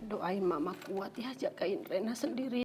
Doain mama kuat ya, jagain Rena sendiri.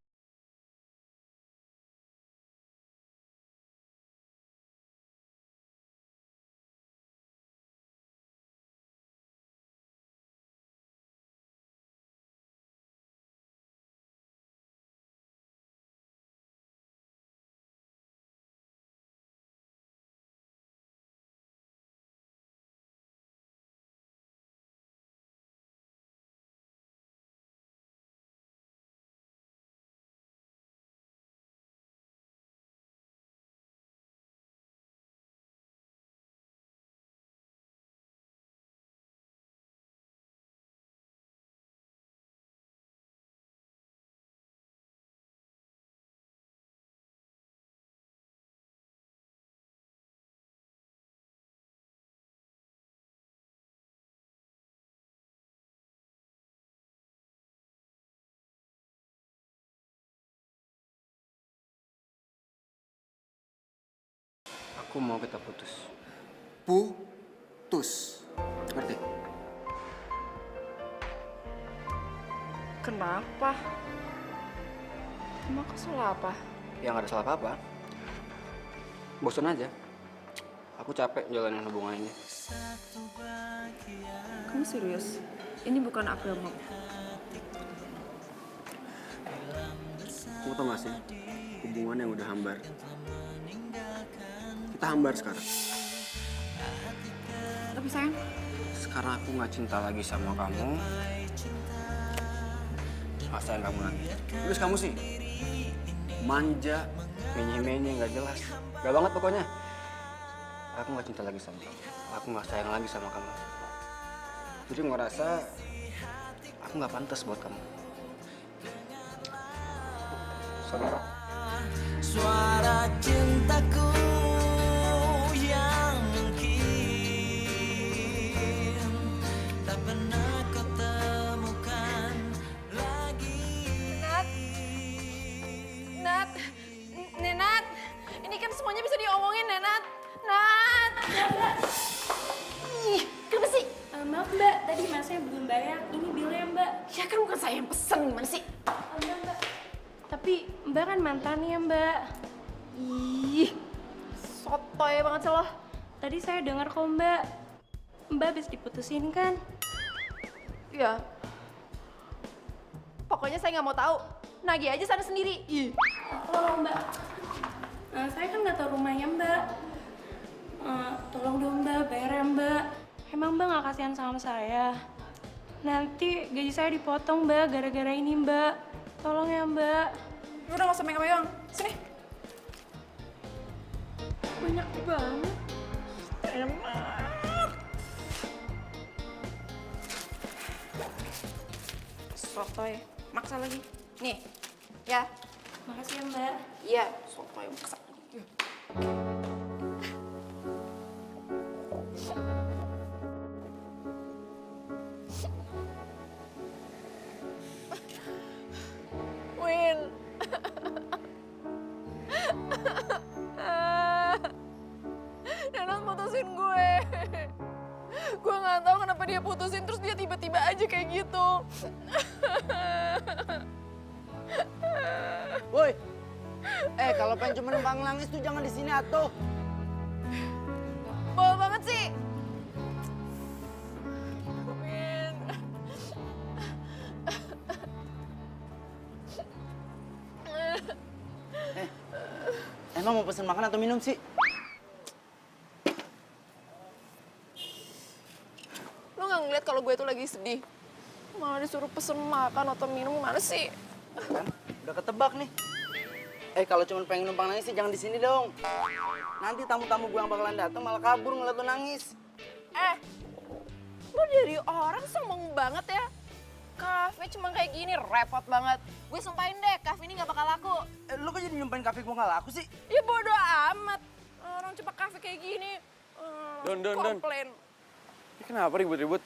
Aku mau kita putus. Putus. Ngerti? Kenapa? Emang kesel apa? Ya nggak ada salah apa-apa. Bosan aja. Aku capek jalanin hubungan ini. Kamu serius? Ini bukan aku yang mau. Kamu tau gak sih? Hubungan yang udah hambar. Kita hambar sekarang. Tapi sayang, Sekarang aku nggak cinta lagi sama kamu. Nggak sayang kamu lagi. Terus kamu sih manja, menye-menye, nggak jelas. Gak banget pokoknya. Aku nggak cinta lagi sama kamu. Aku nggak sayang lagi sama kamu. Jadi ngerasa aku nggak pantas buat kamu. Sorry. Suara cintaku yang mungkin tak pernah kau temukan lagi. Nat, Nenat, ini kan semuanya bisa diomongin, Nenat. Nat. Ih, kenapa sih? Maaf mbak, tadi masnya belum bayar. Ini bilnya mbak. Ya kan bukan saya yang pesen, gimana sih? Mbak. Tapi mbak kan mantannya mbak. Ih, sotoy banget sih lo. Tadi saya dengar kok mbak. Mbak habis diputusin kan? Ya, pokoknya saya nggak mau tahu. Nagih aja sana sendiri. Ih. Tolong mbak. Saya kan nggak tahu rumahnya mbak. Tolong dong mbak, bayar ya mbak. Emang mbak nggak kasihan sama saya? Nanti gaji saya dipotong mbak gara-gara ini mbak. Tolong ya mbak. Udah nggak usah megang-megang. Sini. Banyak banget. Enak. Sotoy, maksa lagi. Nih, ya. Makasih ya mbak. Iya, sotoy maksa. Win. Nenat putusin gue. Gue nggak tahu kenapa dia putusin, terus dia tiba-tiba aja kayak gitu. Woi, kalau pengen cuma numpang nangis tuh jangan di sini atuh. Bawa banget sih. Win. Emang mau pesen makan atau minum sih? Lo nggak ngeliat kalau gue tuh lagi sedih? Malah disuruh pesen makan atau minum, gimana sih? Kan, udah ketebak nih. Kalau cuma pengen numpang nangis sih jangan di sini dong. Nanti tamu-tamu gue yang bakalan datang malah kabur ngeliat lo nangis. Lo dari orang sombong banget ya. Kafe cuma kayak gini, repot banget. Gue sumpahin deh, kafe ini nggak bakal laku. Lo kok jadi nyumpain kafe gue nggak laku sih? Ya bodo amat. Orang cuma kafe kayak gini. Don. Komplain. Ini kenapa ribut-ribut?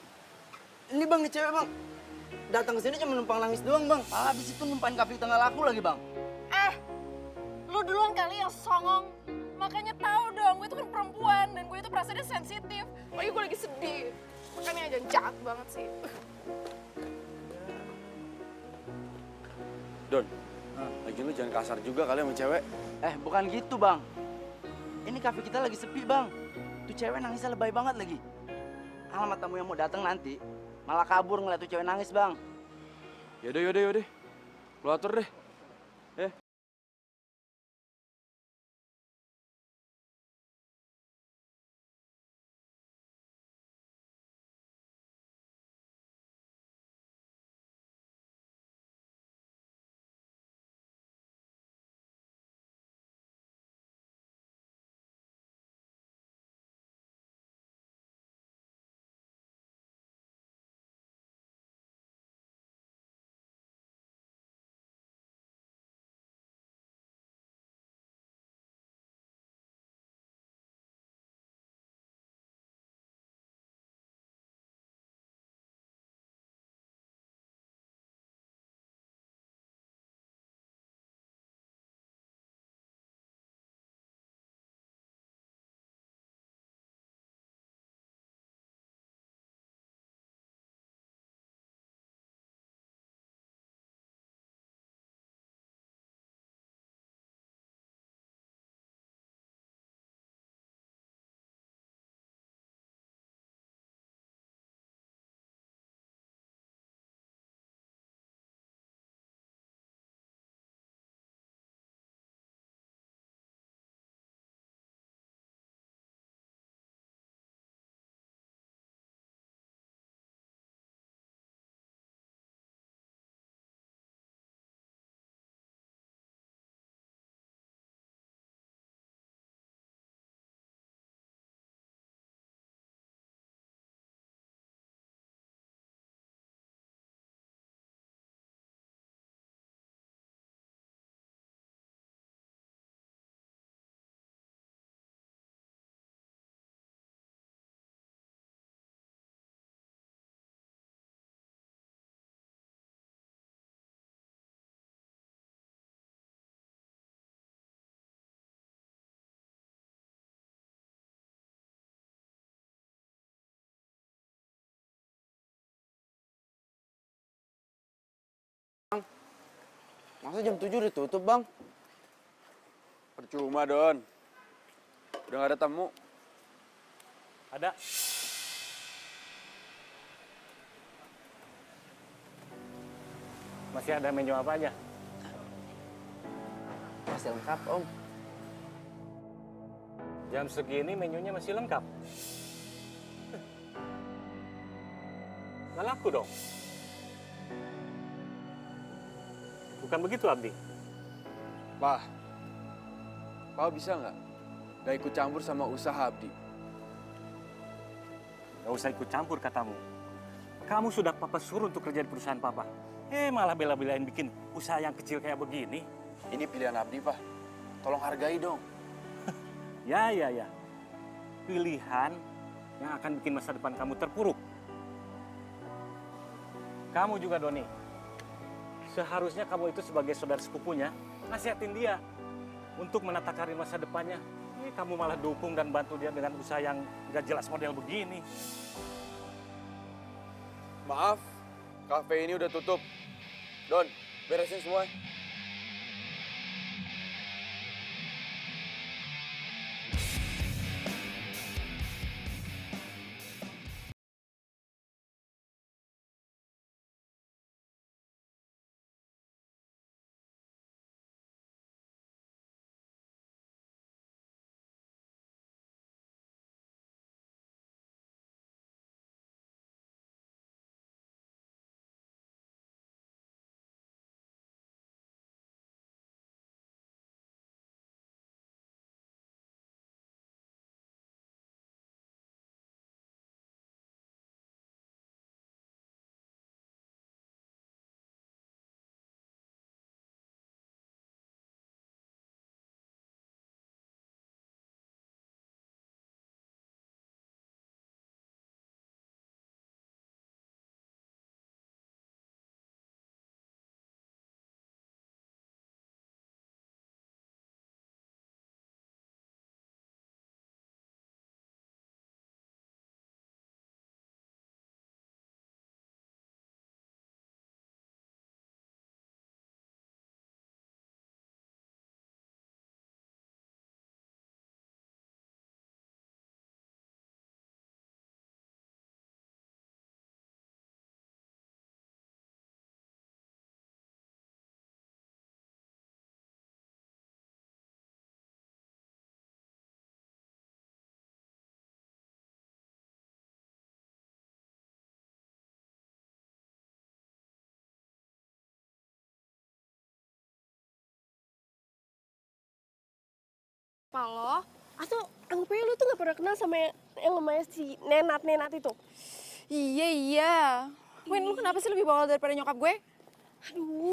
Ini bang, nih cewek bang. Datang ke sini cuma numpang nangis doang bang. Habis itu numpain kafe kita nggak laku lagi bang. Lo duluan kali yang songong. Makanya tahu dong, gue itu kan perempuan dan gue itu perasaannya sensitif. Apalagi gue lagi sedih. Makanya jangan jahat banget sih. Don, lagi lu jangan kasar juga kali sama cewek. Bukan gitu bang. Ini kafe kita lagi sepi bang. Tuh cewek nangisnya lebay banget lagi. Alamat tamu yang mau datang nanti malah kabur ngeliat tuh cewek nangis bang. Yaudah. Lu atur deh. Masa jam 7 udah tutup bang? Percuma, Don. Udah gak ada tamu. Ada. Masih ada menu apa aja? Masih lengkap om. Jam segini menunya masih lengkap. Nggak laku dong. Bukan begitu, Abdi? Pak bisa nggak? Gak ikut campur sama usaha Abdi. Gak usah ikut campur katamu. Kamu sudah Papa suruh untuk kerja di perusahaan Papa. Malah bela-belain bikin usaha yang kecil kayak begini. Ini pilihan Abdi, Pak. Tolong hargai dong. Ya. Pilihan yang akan bikin masa depan kamu terpuruk. Kamu juga, Doni. Seharusnya kamu itu sebagai saudara sepupunya, nasihatin dia untuk menata karir masa depannya. Kamu malah dukung dan bantu dia dengan usaha yang gak jelas model begini. Maaf, kafe ini udah tutup. Don, beresin semua. Apa lo? Atau anggapnya lu tuh gak pernah kenal sama yang namanya si Nenat itu? Iya. Win, lu kenapa sih lebih bawel daripada nyokap gue? Aduh.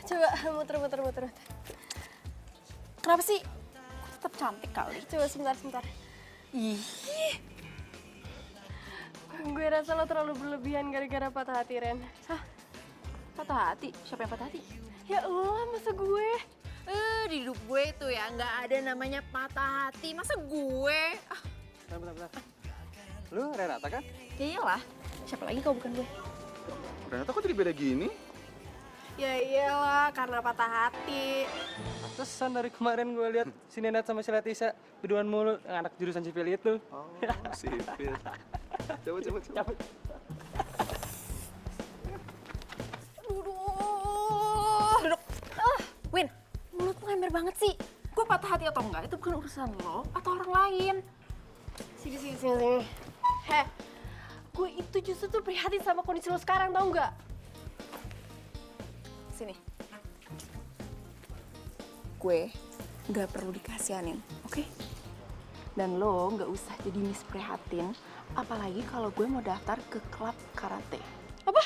Coba muter. Kenapa sih? Tetap cantik kali. Coba sebentar. Ih, Gue rasa lo terlalu berlebihan gara-gara patah hati, Ren. hah? Patah hati? Siapa yang patah hati? Ya Allah, masa gue? Di hidup gue itu ya nggak ada namanya patah hati. Masa gue? Bentar. Lu Renata kan? Ya iyalah. Siapa lagi kalau bukan gue? Renata kok jadi beda gini? Ya iyalah, karena patah hati. Pantesan dari kemarin gue lihat si Nenat sama si Latisa berduaan mulu, anak jurusan sipil itu. Oh, sipil. Coba. Duduk. Win, mulut lu ember banget sih. Gue patah hati atau enggak itu bukan urusan lo atau orang lain. Sini. Heh, gue itu justru tuh prihatin sama kondisi lo sekarang, tau nggak? Sini. Gue nggak perlu dikasihanin, oke? Dan lo nggak usah jadi Miss Prihatin, apalagi kalau gue mau daftar ke klub karate. Apa?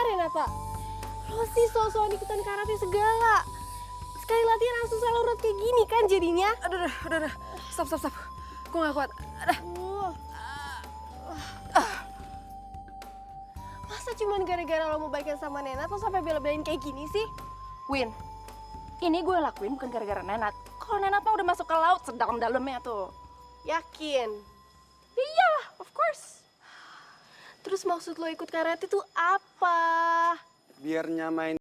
Renata, lo sih so-soan ikutan karate segala. Sekali latihan langsung salah urut kayak gini kan jadinya. Udah. Stop. Gue gak kuat. Masa cuman gara-gara lo mau baikan sama Nenat lo sampai bela-belain kayak gini sih? Win, ini gue lakuin bukan gara-gara Nenat. Kalau Nenat mah udah masuk ke laut sedalam-dalamnya tuh. Yakin? Iyalah, of course. Terus maksud lo ikut karate tuh apa? Biar nyamain.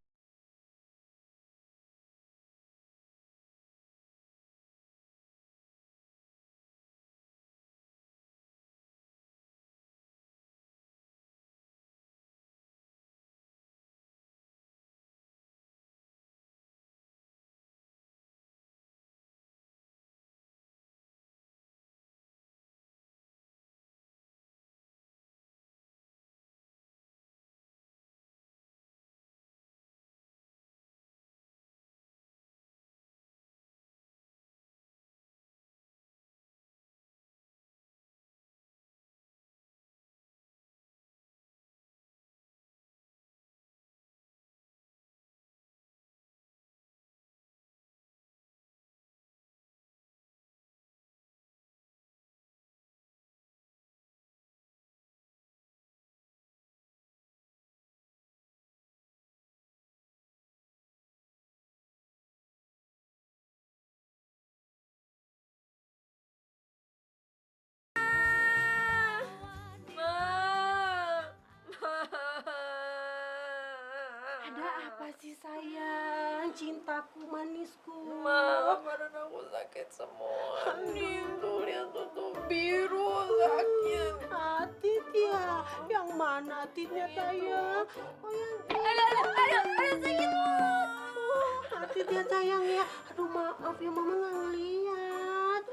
Ada apa sih sayang? Cintaku manisku. Badan aku sakit semua. Tuh lihat tuh biru sakit. Atit ya? Yang mana Atitnya sayang? Oh yang Aduh sakit. Atit ya sayang ya. Aduh maaf ya mama nggak ngeliat.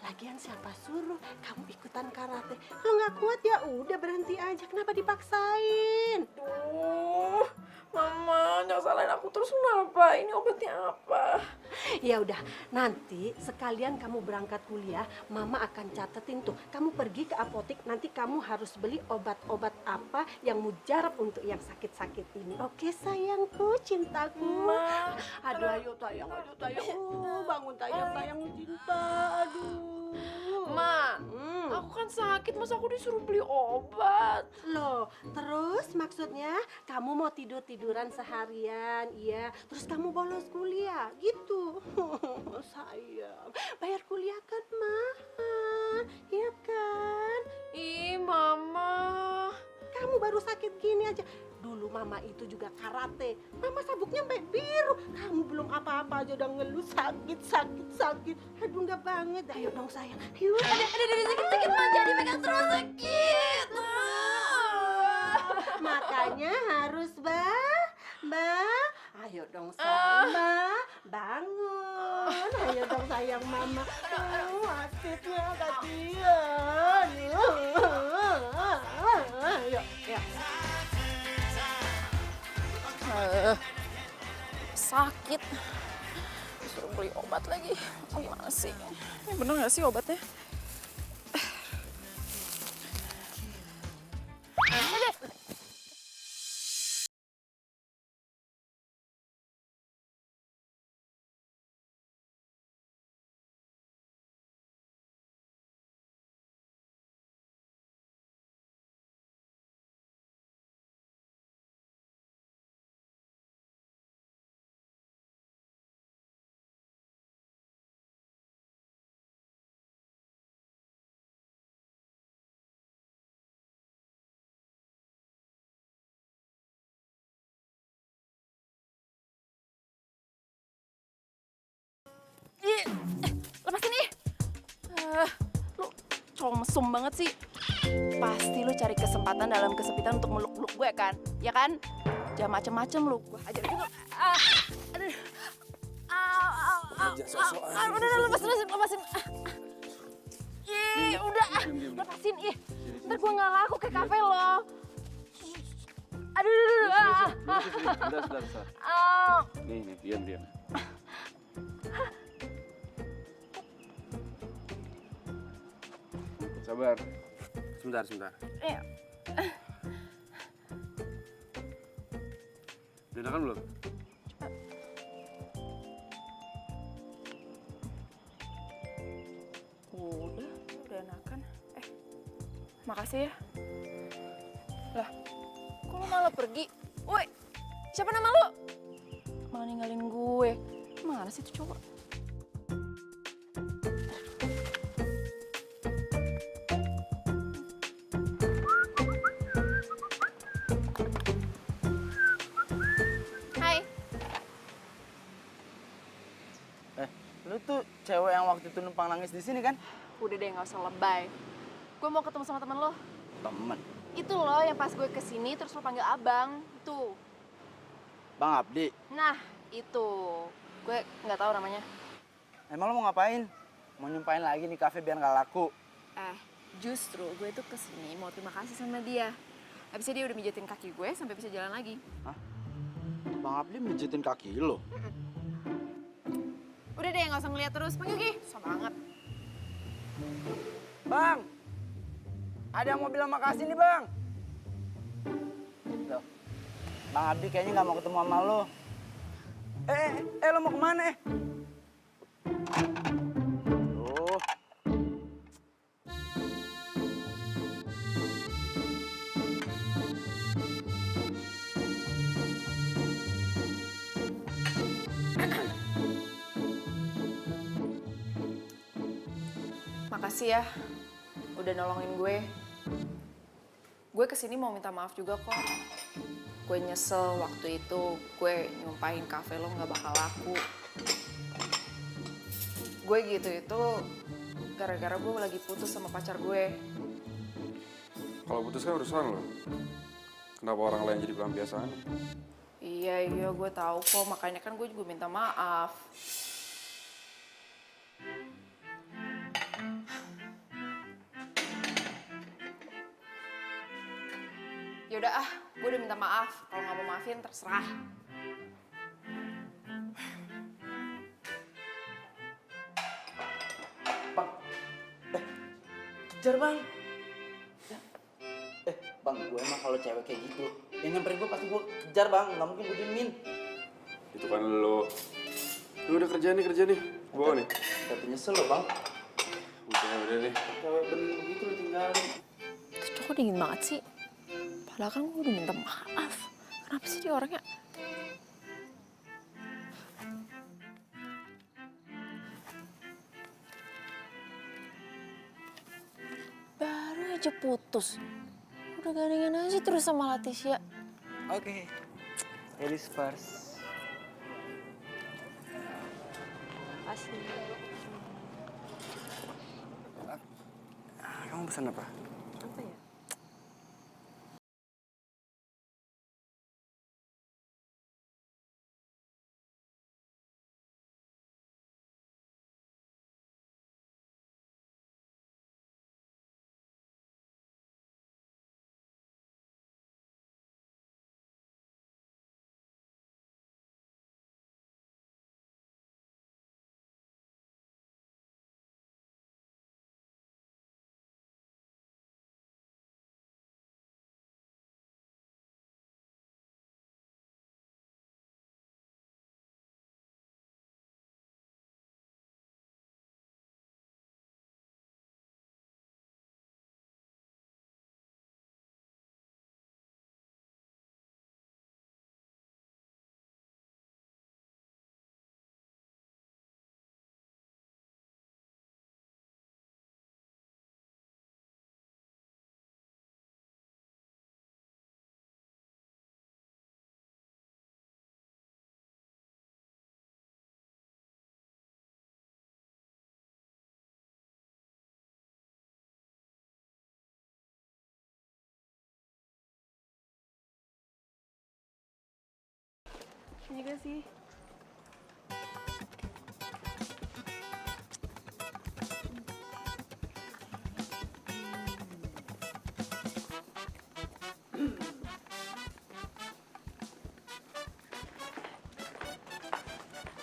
Lagian siapa suruh kamu ikutan karate? Kalau nggak kuat ya udah berhenti aja. Kenapa dipaksain? Duh, Mama, jangan salahin aku terus kenapa? Ini obatnya apa? Ya udah, nanti sekalian kamu berangkat kuliah, Mama akan catetin tuh. Kamu pergi ke apotek, nanti kamu harus beli obat-obat apa yang mujarab untuk yang sakit-sakit ini. Oke sayangku, cintaku. Aduh, ayo tayang. Bangun tayang cinta. Aduh. Ma, aku kan sakit, masa aku disuruh beli obat? Loh, terus maksudnya kamu mau tiduran seharian, iya. Terus kamu bolos kuliah, gitu. Sayang, bayar kuliah kan mahal, iya kan? Ih, Mama. Kamu baru sakit gini aja. Dulu Mama itu juga karate. Mama sabuknya sampai biru. Kamu belum apa-apa aja udah ngeluh sakit. Aduh enggak banget. Ayo dong sayang. Yuk. Aduh, sakit, Ma. Jadi pegang terus sakit. Makanya harus ayo dong sayang, bangun. Ayo dong sayang Mama. Asitnya kasihan. Ayo. Sakit. Disuruh beli obat lagi. Gimana sih? Ini bener gak sih obatnya? Lepasin nih. Lu cowok mesum banget sih. Pasti lu cari kesempatan dalam kesepitan untuk meluk-meluk gue kan? Ya kan? Jangan macem-macem lu. Gue ajar juga. Aduh. Udah, lepasin. Udah, lepasin. Ntar gue nggak laku ke kafe lo. Aduh. Bentar. Nih, diam. Sabar. Sebentar. Iya. Udah enakan belum? Udah enakan. Makasih ya. Lah, kok lo malah pergi? Woi, siapa nama lo? Malah ninggalin gue. Mana sih tuh cowok? Hai. Lu tuh cewek yang waktu itu numpang nangis di sini kan? Udah deh, nggak usah lebay. Gue mau ketemu sama temen lo. Temen. Itu loh yang pas gue kesini terus lo panggil abang. Itu. Bang Abdi. Nah, itu. Gue nggak tahu namanya. Emang lo mau ngapain? Mau nyumpain lagi nih kafe biar nggak laku? Justru gue tuh kesini mau terima kasih sama dia. Habisnya dia udah mijetin kaki gue sampai bisa jalan lagi. Hah? Bang Abdi mijitin kaki lo? Udah deh, nggak usah ngeliat terus. Panggil Gi. Susah banget. Bang! Ada yang mau bilang makasih nih, Bang. Loh, Bang Abdi kayaknya nggak mau ketemu sama lo. Lo mau kemana? Loh. Makasih ya, udah nolongin gue. Gue kesini mau minta maaf juga kok. Gue nyesel waktu itu gue nyumpahin kafe lo nggak bakal laku. Gue gitu itu gara-gara gue lagi putus sama pacar gue. Kalau putus kan urusan lo. Kenapa orang lain jadi pelampiasan? Iya, gue tahu kok. Makanya kan gue juga minta maaf. Yaudah gue udah minta maaf. Kalau nggak mau maafin, terserah. Bang. Kejar, Bang. Bang, gue emang kalau cewek kayak gitu, yang nyamperin gue pasti gue kejar, Bang. Nggak mungkin gue diemin. Itu kan lo. Lu udah kerja nih. Bawa nih. Tapi nyesel loh, Bang. Udah nih. Cewek bening begitu lo tinggalin. Itu cowok dingin banget sih. Padahal kan gue udah minta maaf. Kenapa sih dia orangnya? Baru aja putus. Udah gandengan aja terus sama Leticia. Oke. Ladies first. Pasti. Kamu pesan apa? Apa ya? Juga sih.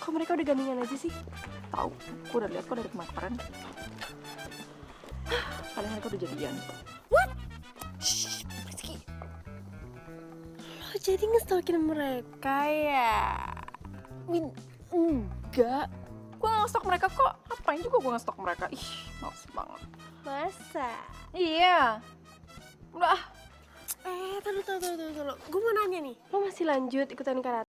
Kok mereka udah gandengan aja sih? Tahu, gue udah lihat kok dari kemarin. Paling mereka udah jadian. Shh, Rizky. Lo jadi ngestalkin mereka ya? Win, enggak. Gue nggak ngestok mereka kok. Ngapain juga gue ngestok mereka? Ih, males banget. Masa? Iya. Udah. Tunggu. Gue mau nanya nih, lo masih lanjut ikutan karate?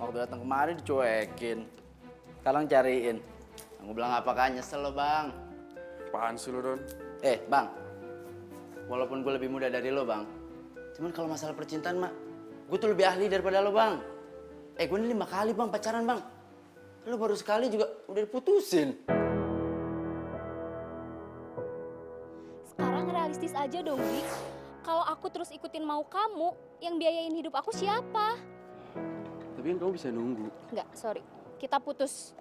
Waktu datang kemari dicuekin. Sekarang cariin. Aku bilang apa kan nyesel lo bang. Apaan sih lo, Don? Bang. Walaupun gue lebih muda dari lo bang. Cuman kalau masalah percintaan mak, gue tuh lebih ahli daripada lo bang. Gue ini 5 kali bang pacaran bang. Lo baru sekali juga udah diputusin. Sekarang realistis aja dong, Dik. Kalau aku terus ikutin mau kamu, yang biayain hidup aku siapa? Tapi kan kamu bisa nunggu. Enggak, sorry. Kita putus.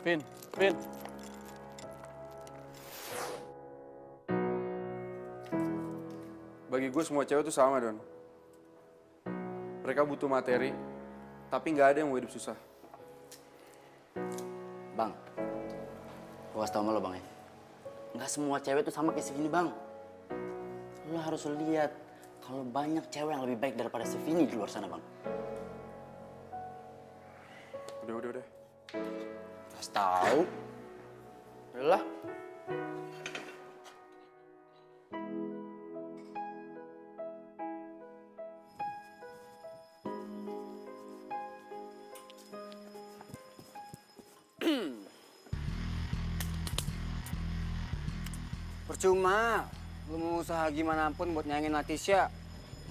Vin. Bagi gue semua cewek tuh sama, Don. Mereka butuh materi, tapi nggak ada yang mau hidup susah. Bang, gue kasih tau sama lo bang ya. Nggak semua cewek tuh sama kayak segini bang. Lo harus lihat kalau banyak cewek yang lebih baik daripada si Vini di luar sana bang. Udah. Kasih tahu. Udah lah. Percuma, lu mau usaha gimana pun buat nyayangin Latisha.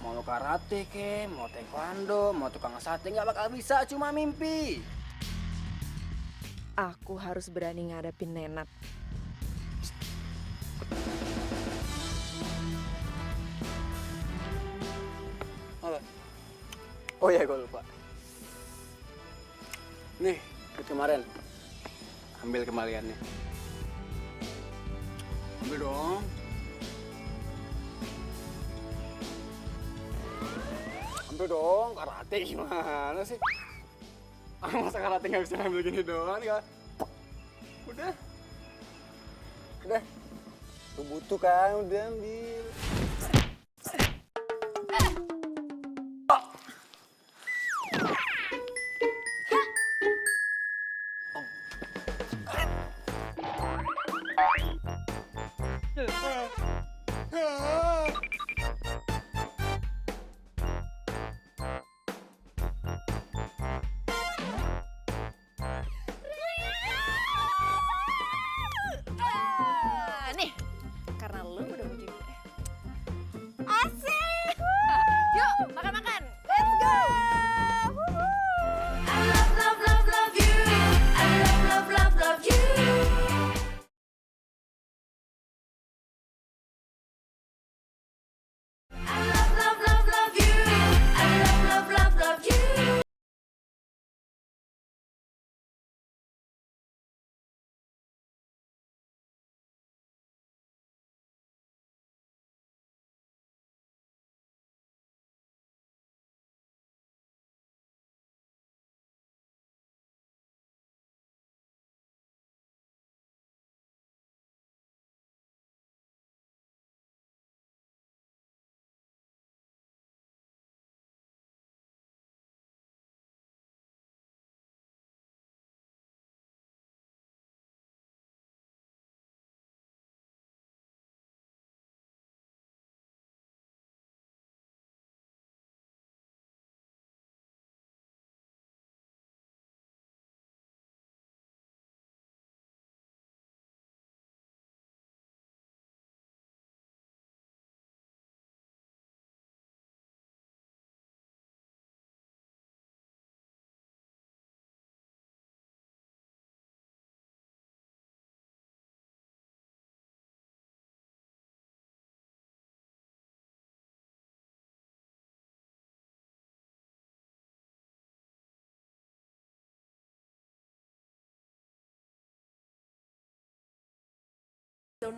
Mau lu karate ke, mau taekwondo, mau tukang sate, nggak bakal bisa, cuma mimpi. Aku harus berani ngadepin Nenat. Apa? Oh iya, gue lupa. Nih, duit kemarin. Ambil kembaliannya. Ambil dong. Ambil dong, karate gimana sih? Masa karate nggak bisa ambil gini doang ya? Udah. Lu butuh kan, udah ambil.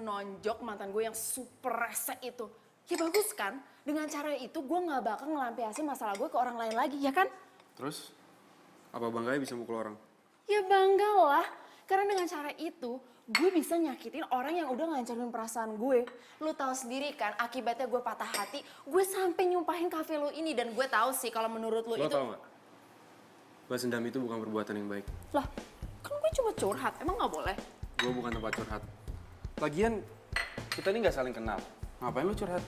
nonjok mantan gue yang super rese itu. Ya bagus kan? Dengan cara itu gue nggak bakal ngelampiasin masalah gue ke orang lain lagi, ya kan? Terus, apa bangganya bisa mukul orang? Ya bangga lah. Karena dengan cara itu, gue bisa nyakitin orang yang udah ngancurin perasaan gue. Lu tahu sendiri kan, akibatnya gue patah hati, gue sampai nyumpahin kafe lu ini. Dan gue tahu sih kalau menurut lu Lo itu... tau gak? Balas dendam itu bukan perbuatan yang baik. Lah, kan gue cuma curhat, emang nggak boleh? Gue bukan tempat curhat. Lagian, kita ini gak saling kenal. Ngapain lo curhat?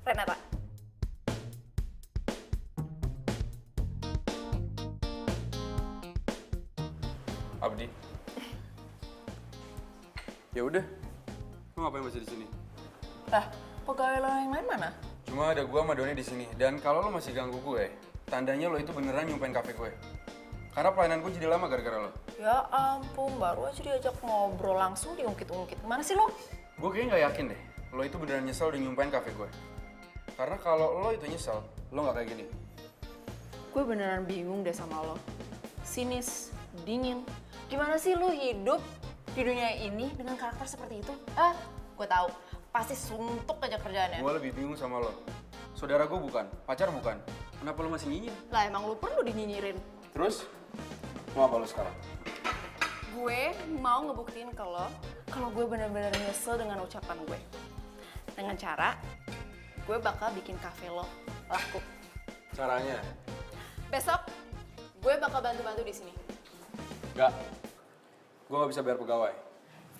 Renata. Abdi. Ya udah. Lo ngapain masih di sini? Lah, pegawai lo yang lain mana? Cuma ada gua sama Doni di sini. Dan kalau lo masih ganggu gue, tandanya lo itu beneran nyumpain kafe gue. Karena pelayanan gue jadi lama gara-gara lo. Ya ampun, baru aja diajak ngobrol langsung diungkit-ungkit. Mana sih lo? Gue kayaknya gak yakin deh, lo itu beneran nyesel udah nyumpain kafe gue. Karena kalau lo itu nyesel, lo gak kayak gini. Gue beneran bingung deh sama lo. Sinis, dingin. Gimana sih lo hidup di dunia ini dengan karakter seperti itu? Gue tahu. Pasti suntuk aja kerjaannya. Gue lebih bingung sama lo. Saudara gue bukan, pacar bukan. Kenapa lo masih nyinyir? Lah emang lo perlu dinyinyirin. Terus, mau apa lo sekarang? Gue mau ngebuktiin ke lo kalau gue bener-bener nyesel dengan ucapan gue. Dengan cara, gue bakal bikin kafe lo laku. Caranya? Besok, gue bakal bantu-bantu di sini. Gak. Gue gak bisa bayar pegawai.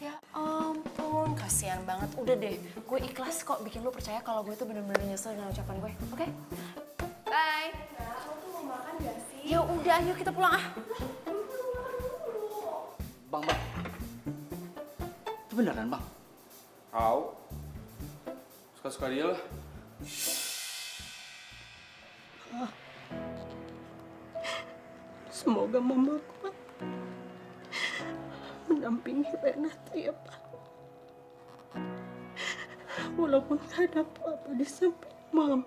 Ya ampun, kasihan banget. Udah deh, gue ikhlas kok bikin lo percaya kalau gue tuh bener-bener nyesel dengan ucapan gue. Oke? Bye. Lo tuh mau makan gak sih? Ya udah, ayo kita pulang ah. Bang. Itu beneran, Bang? Tahu. Suka-suka dia lah. Semoga mama kuat mendampingi Renata ya Pak. Walaupun gak ada apa-apa di samping mama.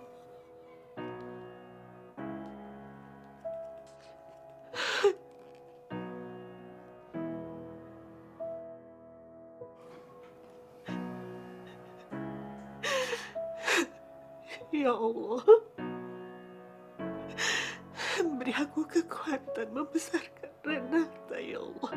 Ya Allah, beri aku kekuatan membesarkan Renata, ya Allah.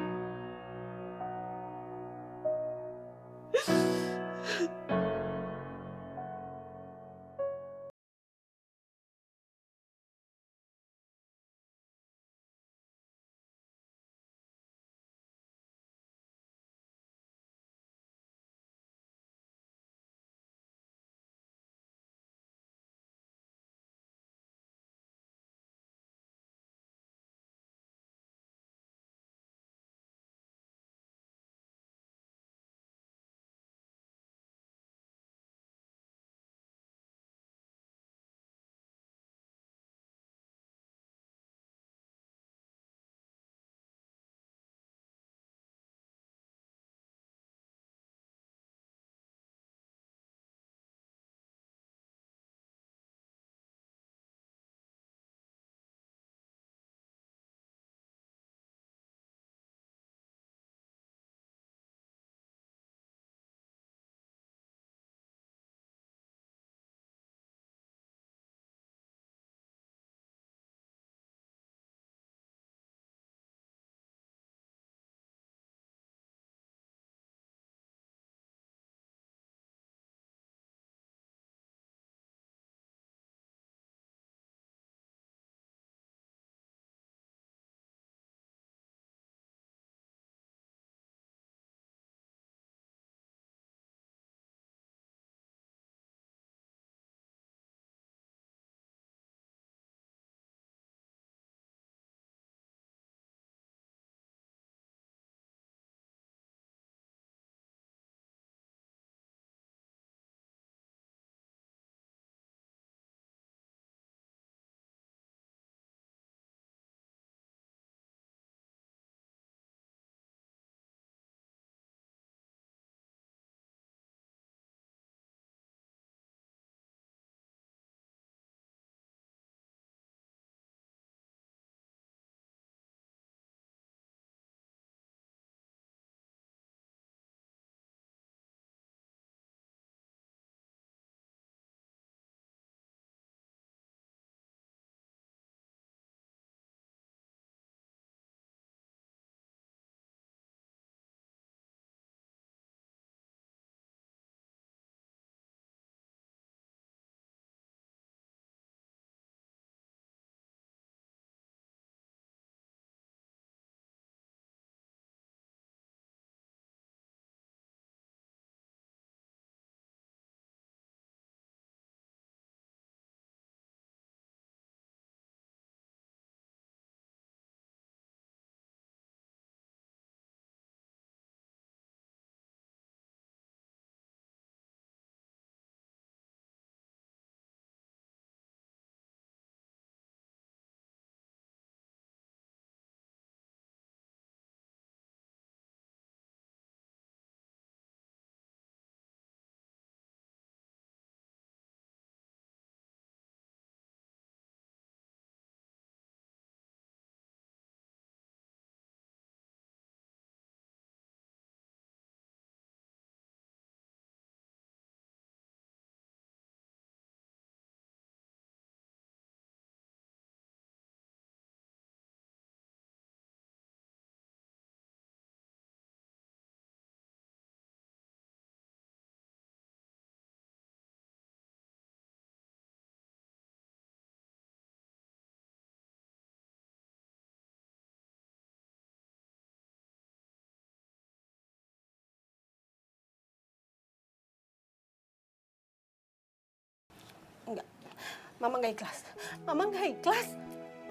Mama nggak ikhlas. Mama nggak ikhlas.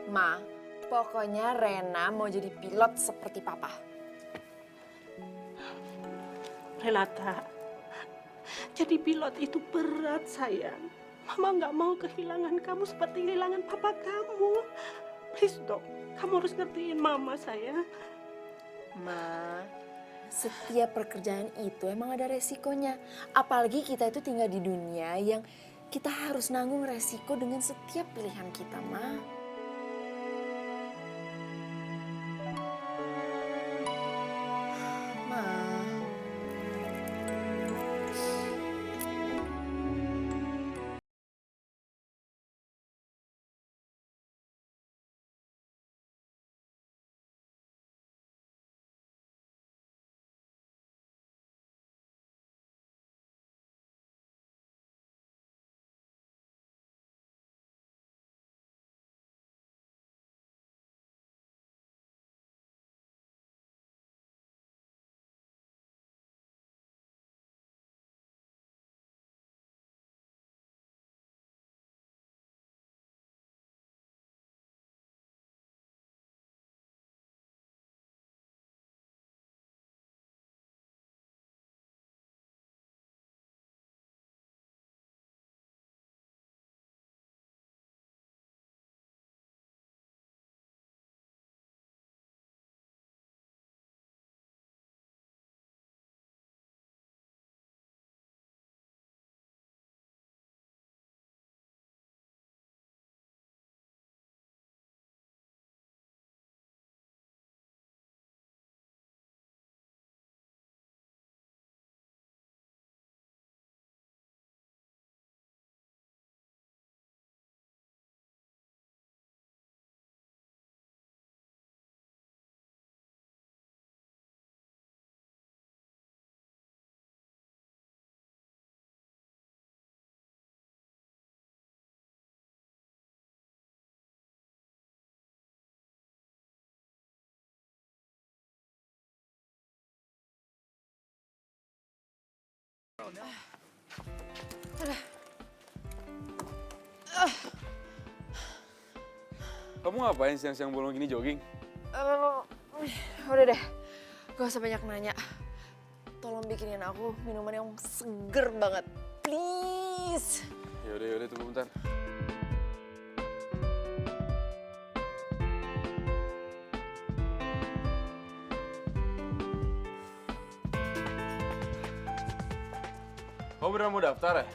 Ma, pokoknya Rena mau jadi pilot seperti papa. Renata, jadi pilot itu berat sayang. Mama nggak mau kehilangan kamu seperti kehilangan papa kamu. Please dong, kamu harus ngertiin mama sayang. Ma, setiap pekerjaan itu emang ada resikonya. Apalagi kita itu tinggal di dunia yang kita harus nanggung resiko dengan setiap pilihan kita, Ma. Ma. Kamu ngapain siang-siang bolong gini jogging? Udah deh, gak usah banyak nanya. Tolong bikinin aku minuman yang seger banget, please. Yaudah, tunggu bentar. Kamu beneran mau daftar ya?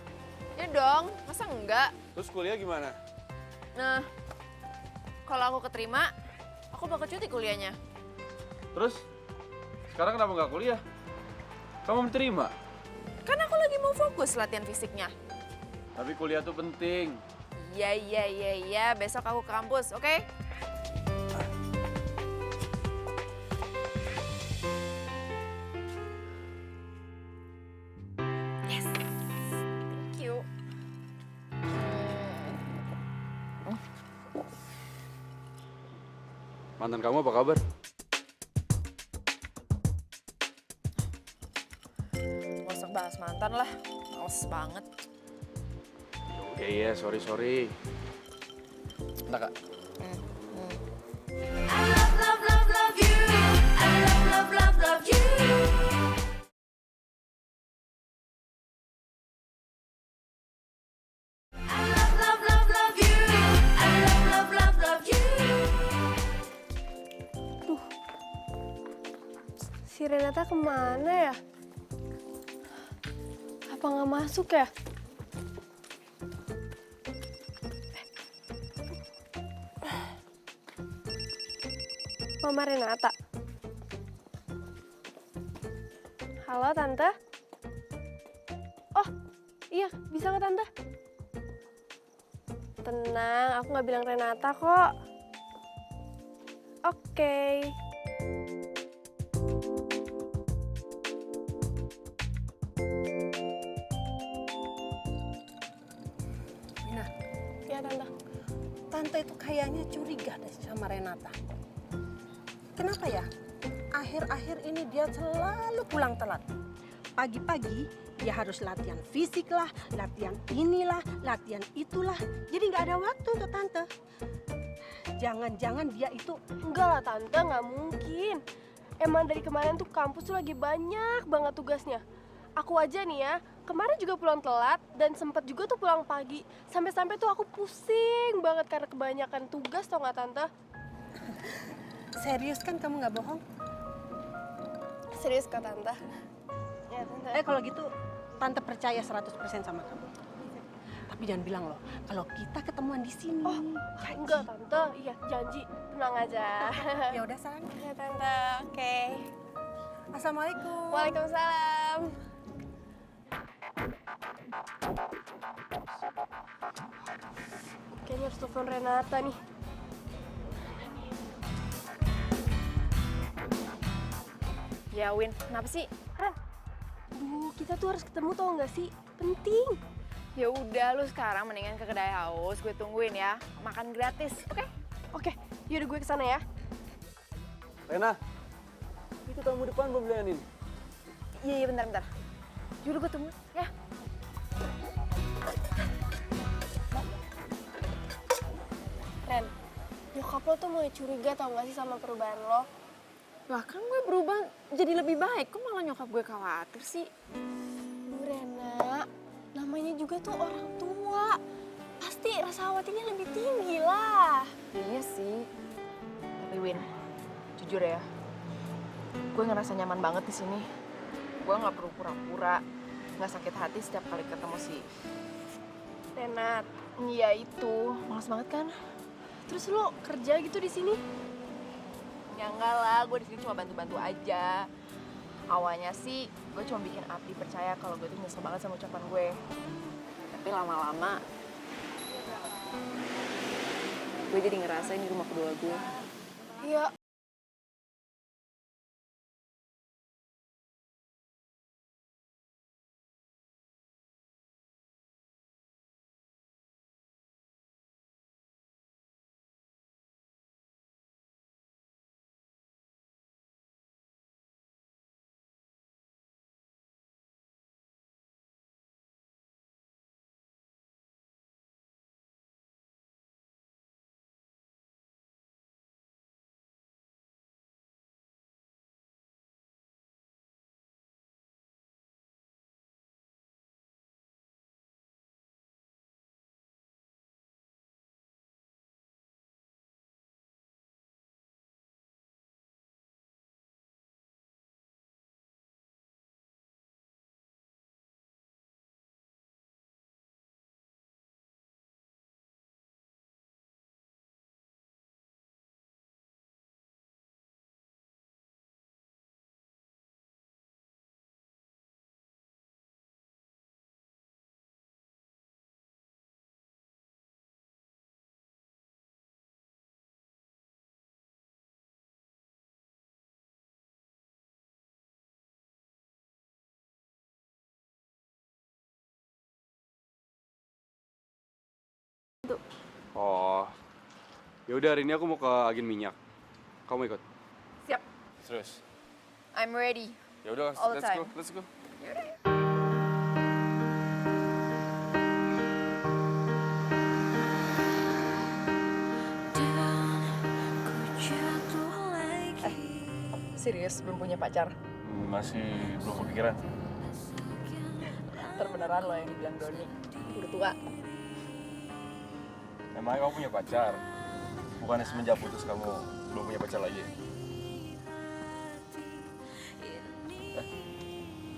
Ya dong, masa enggak? Terus kuliah gimana? Nah, kalau aku keterima, aku bakal cuti kuliahnya. Terus? Sekarang kenapa nggak kuliah? Kamu terima? Kan aku lagi mau fokus latihan fisiknya. Tapi kuliah tuh penting. Iya, besok aku ke kampus, oke? Yes, thank you. Mantan kamu apa kabar? Gak usah bahas mantan lah, males banget. Iya, sorry. Nah, Kak. Si Renata kemana ya? Apa nggak masuk ya? Mama Renata. Halo Tante. Oh iya, bisa nggak Tante? Tenang, aku nggak bilang Renata kok. Oke. Ya Tante, Tante itu kayaknya curiga deh sama Renata. Kenapa ya? Akhir-akhir ini dia selalu pulang telat. Pagi-pagi dia harus latihan fisik lah, latihan inilah, latihan itulah. Jadi nggak ada waktu untuk tante. Jangan-jangan dia itu Enggak lah tante, nggak mungkin. Emang dari kemarin tuh kampus tuh lagi banyak banget tugasnya. Aku aja nih ya, kemarin juga pulang telat dan sempet juga tuh pulang pagi. Sampai-sampai tuh aku pusing banget karena kebanyakan tugas, tau nggak tante? serius kan, kamu nggak bohong? Serius kok tante? Ya tante. Kalau gitu tante percaya 100% sama kamu. Tapi jangan bilang loh kalau kita ketemuan di sini. Oh, enggak tante, iya janji, tenang aja. Ya udah sayang. Ya tante, oke. Assalamualaikum. Waalaikumsalam. Kayaknya harus telepon Renata nih. Ya Win, kenapa sih? Duh, kita tuh harus ketemu tau nggak sih? Penting. Ya udah, lu sekarang mendingan ke kedai haus, gue tungguin ya. Makan gratis, oke? Oke, yaudah gue kesana ya. Rena, itu tamu depan belum belianin. Iya, bentar. Yaudah gue tunggu, ya. Ren, nyokap lo tuh mulai curiga tau nggak sih sama perubahan lo? Lah kan gue berubah jadi lebih baik, kok malah nyokap gue khawatir sih? Duh Rena, namanya juga tuh orang tua. Pasti rasa khawatirnya lebih tinggi lah. Iya sih. Tapi Win, jujur ya, gue ngerasa nyaman banget di sini. Gue nggak perlu pura-pura, nggak sakit hati setiap kali ketemu si Renat, Iya itu, males banget kan? terus lo kerja gitu di sini? Ya enggak lah, gue di sini cuma bantu-bantu aja. Awalnya sih gue cuma bikin Abdi percaya kalau gue tuh nyesel banget sama ucapan gue. Tapi lama-lama gue jadi ngerasa ini rumah kedua gue. Iya. Oh, ya udah hari ini aku mau ke agen minyak. Kamu ikut? Siap, Serius? I'm ready. Ya udah, All the let's time. go, let's go. Serius belum punya pacar? Masih belum kepikiran. Terbeneran lo yang dibilang Doni. Udah tua. Emangnya kamu punya pacar? Bukannya semenjak putus kamu belum punya pacar lagi?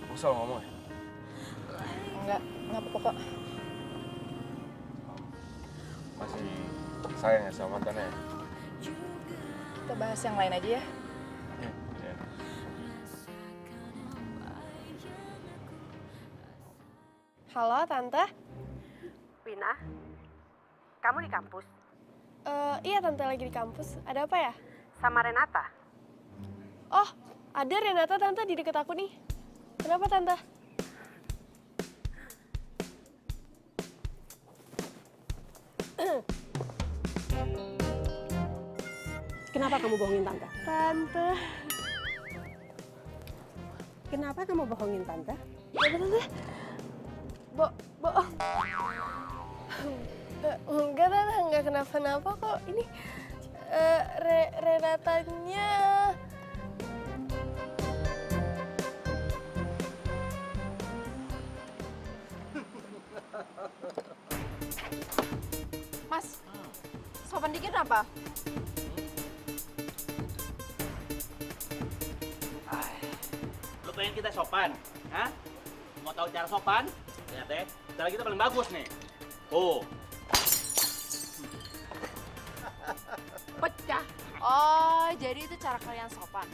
Aku salah ngomong ya? Enggak apa-apa kok. Masih sayang ya sama mantannya? Kita bahas yang lain aja ya. Iya. Halo tante? Wina, kamu di kampus Iya tante lagi di kampus. Ada apa ya? sama Renata? Oh, ada Renata tante di deket aku nih. Kenapa tante? Kenapa kamu bohongin tante? Tante. Kenapa kamu bohongin tante? Tante. Bohong. Enggak, Tante, enggak kenapa-napa kok. Ini Renatanya. Mas, sopan dikit apa? Lu pengen kita sopan? Hah? Mau tahu cara sopan? Lihat deh, cara kita paling bagus nih. Oh, Pecah. Oh, jadi itu cara kalian sopan,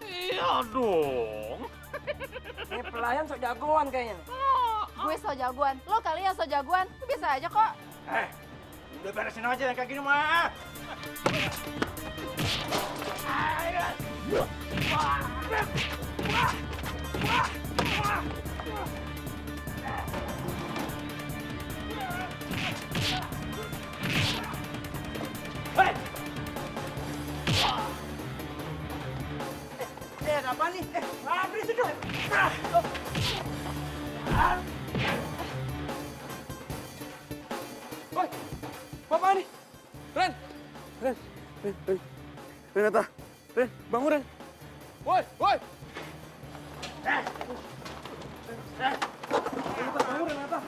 iya dong. Ini pelayan sok jagoan kayaknya. Gue so jagoan, lo kali yang so jagoan, itu bisa aja kok. Udah beresin aja yang kayak gini mah. Apa nih? Berisik dong. Woi, apa nih? Ren, Renata, Ren, bangun Ren. Woi. Renata, bangun Renata.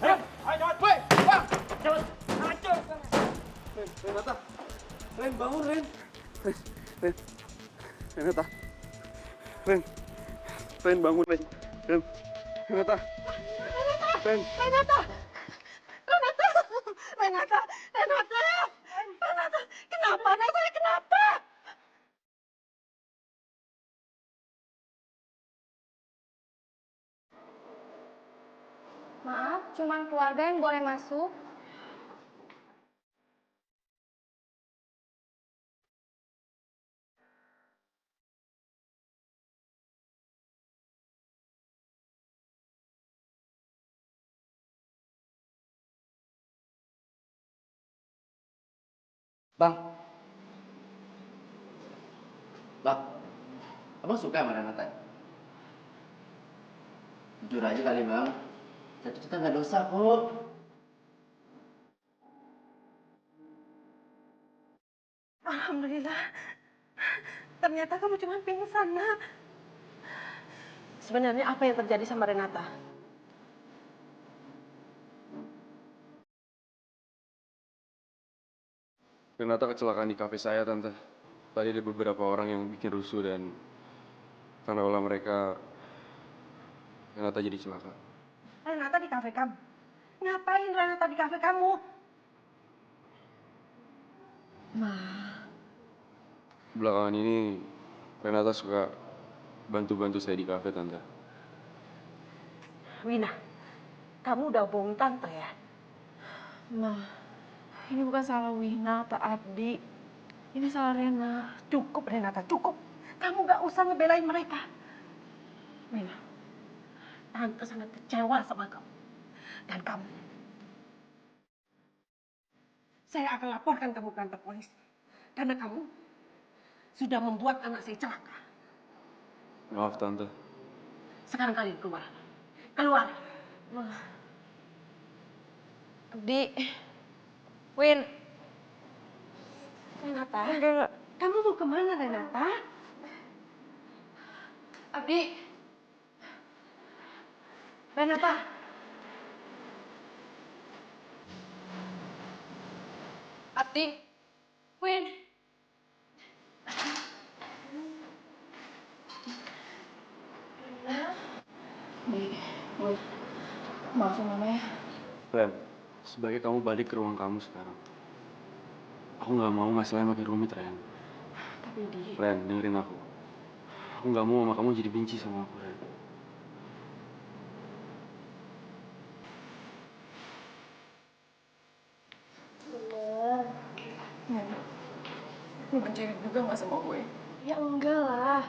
Ayo, cepat. Woi, bang. Cepat. Renata, Ren, bangun Ren. Renata, Ren, bangun Ren. Renata. Kenapa, Renata? Kenapa? Maaf, cuman keluarga yang boleh masuk. Bang. Bang, abang suka sama Renata? Jujur aja kali bang, kita nggak dosa kok. Alhamdulillah. Ternyata kamu cuma pingsan, Nak. Sebenarnya apa yang terjadi sama Renata? Renata kecelakaan di kafe saya, Tante. Tadi ada beberapa orang yang bikin rusuh dan karena ulah mereka, Renata jadi celaka. Renata di kafe kamu? Ngapain Renata di kafe kamu? Belakangan ini, Renata suka bantu-bantu saya di kafe, Tante. Wina, kamu udah bohong Tante ya? Ma, ini bukan salah Wina atau Abdi. Ini salah Rena. Cukup Renata, cukup. Kamu gak usah ngebelain mereka. Wina, Tante sangat kecewa sama kamu. Dan kamu. Saya akan laporkan kamu ke kantor polisi. Karena kamu sudah membuat anak saya celaka. Maaf, Tante. Sekarang kalian keluar. Keluar. Abdi. Win. Renata, Enggak. kamu mau kemana Renata? Abdi. Renata. Abdi. Win. Win. Maafin Mama ya. Ren, sebaiknya kamu balik ke ruang kamu sekarang. Aku nggak mau masalahnya makin rumit, Ren. Tapi Ren, dengerin aku. Aku nggak mau mama kamu jadi benci sama aku, Ren. Lu benci juga gak sama gue? Ya enggak lah.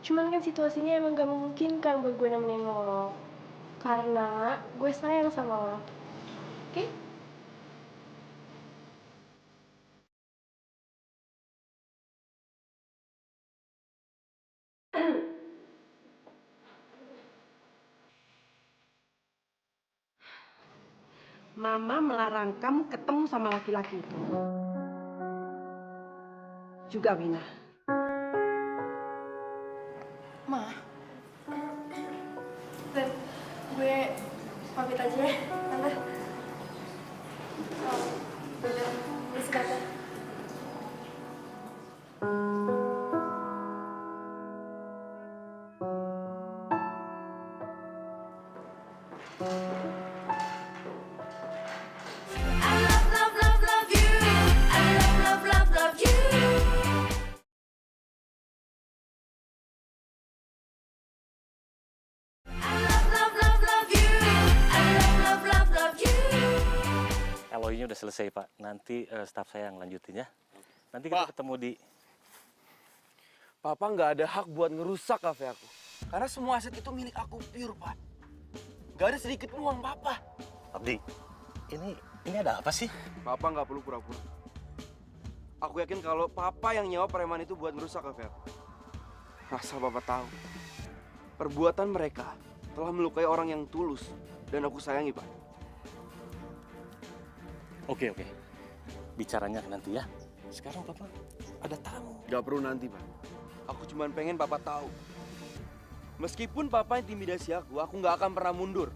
Cuman kan situasinya emang gak memungkinkan buat gue nemenin lo. Karena gue sayang sama lo. Oke? Mama melarang kamu ketemu sama laki-laki itu. Juga Wina. Ma. Dan gue pamit aja ya, Tante. Oh, bener. Terus kata. LOI-nya udah selesai, Pak. Nanti staf saya yang lanjutin ya. Nanti kita ketemu di... Papa nggak ada hak buat ngerusak kafe aku. Karena semua aset itu milik aku pure, Pak. Nggak ada sedikit pun uang Papa. Abdi, ini ada apa sih? Papa nggak perlu pura-pura. Aku yakin kalau Papa yang nyewa preman itu buat ngerusak kafe aku. Asal Papa tahu, perbuatan mereka telah melukai orang yang tulus dan aku sayangi, Pak. Oke. Bicaranya nanti ya. Sekarang Papa ada tamu. Gak perlu nanti, Pak. Aku cuma pengen Papa tahu. Meskipun Papa intimidasi aku nggak akan pernah mundur.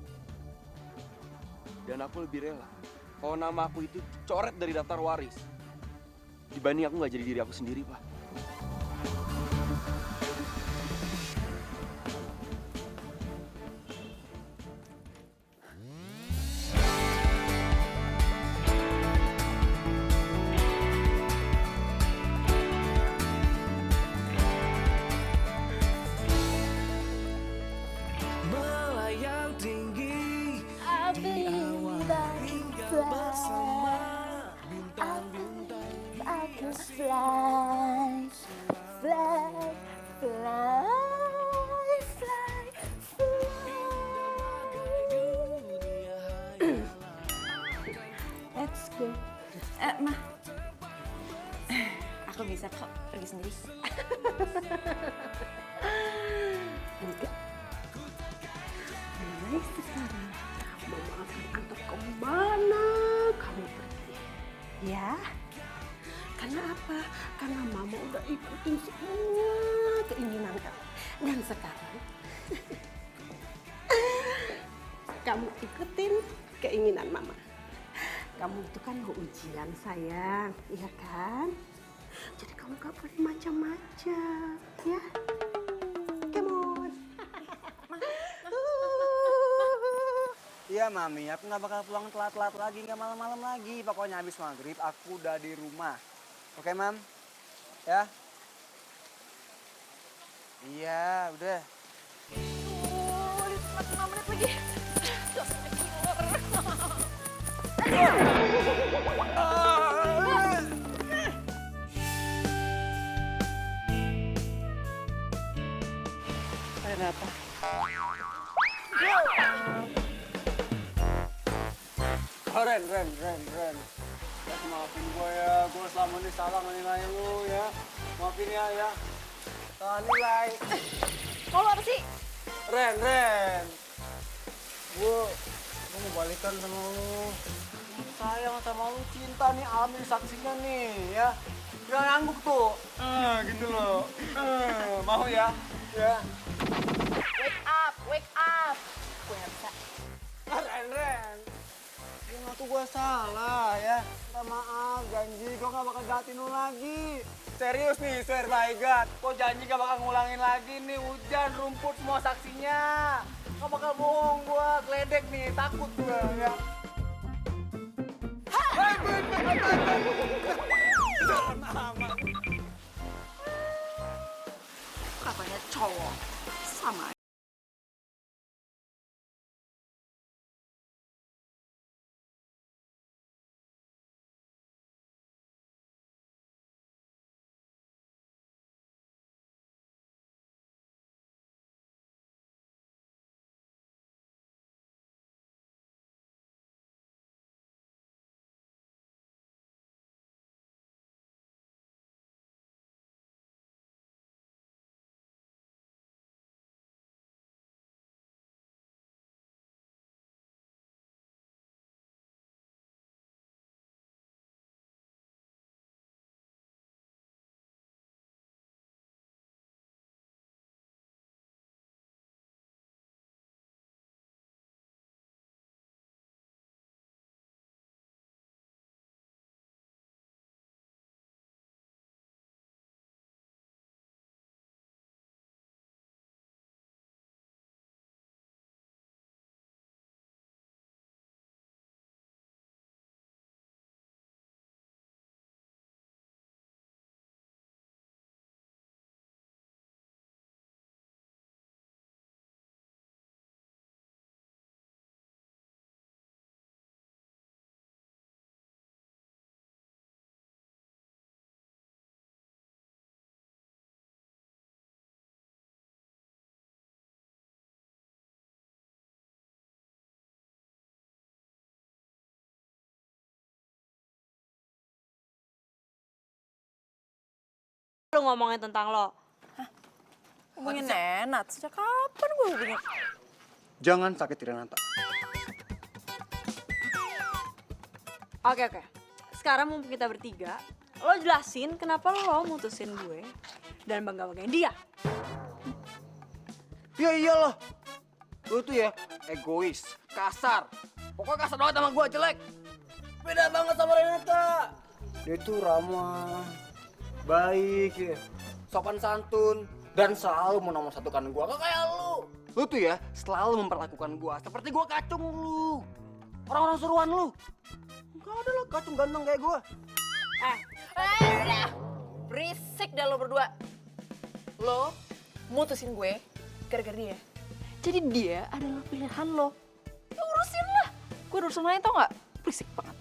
Dan aku lebih rela kalau nama aku itu coret dari daftar waris. Dibanding aku nggak jadi diri aku sendiri, Pak. Melayang tinggi I di believe awan I hingga can bersama fly. I bintang-bintang. believe I can fly, fly, fly, fly, fly. Let's go. Ma, aku bisa kok pergi sendiri. Enggak. Mulai sekarang, Mama akan antar kemana kamu pergi. Ya? Karena apa? Karena Mama udah ikutin semua keinginan kamu. Dan sekarang, kamu ikutin keinginan Mama. Kamu itu kan mau ujian, sayang. Iya kan? Jadi kamu gak boleh macam-macam. Ya? Come on. Iya Mami, aku nggak bakal pulang telat-telat lagi, nggak malam-malam lagi. Pokoknya habis maghrib aku udah di rumah. Oke Mam? Ya? Iya, udah. Oh, 5 menit lagi. Dasar killer. Kenapa? Oh, Ren. Ya, maafin gue ya, gue selama ini salah menilai lu ya. Maafin ya. Salah nilai. Mau apa sih? Ren. Gue mau balikan sama lu. Sayang sama lu, cinta nih, Amin saksinya nih ya. Jangan ngangguk tuh. Gitu loh. Mau ya? Ya. Wake up. Gue nggak bisa. Ren. Ya tuh gue salah ya. Minta maaf, janji gue gak bakal jahatin lu lagi. Serius nih, swear by God. Gue janji gak bakal ngulangin lagi nih. Hujan, rumput, semua saksinya. Gak bakal bohong gue, geledek nih, takut gue ya. Katanya cowok. Sama lu ngomongin tentang lo. Hubungin Nenat, sejak kapan gue hubungin? Jangan sakiti Renata. Oke. Sekarang mumpung kita bertiga, lo jelasin kenapa lo mutusin gue dan bangga-banggain dia. Ya iyalah. Lu tuh ya egois, kasar. Pokoknya kasar banget sama gua, jelek. Beda banget sama Renata. Dia tuh ramah, baik ya, sopan santun, dan selalu menomorsatukan gua. Gak kayak lu. Lu tuh ya selalu memperlakukan gua seperti gua kacung lu. Orang-orang suruhan lu. Gak ada lah kacung ganteng kayak gua. Udah. Berisik dah lo berdua. Lo mutusin gue gara-gara dia. Jadi dia adalah pilihan lo. Ya urusin lah. Gue ada urusan lain tau gak? Berisik banget.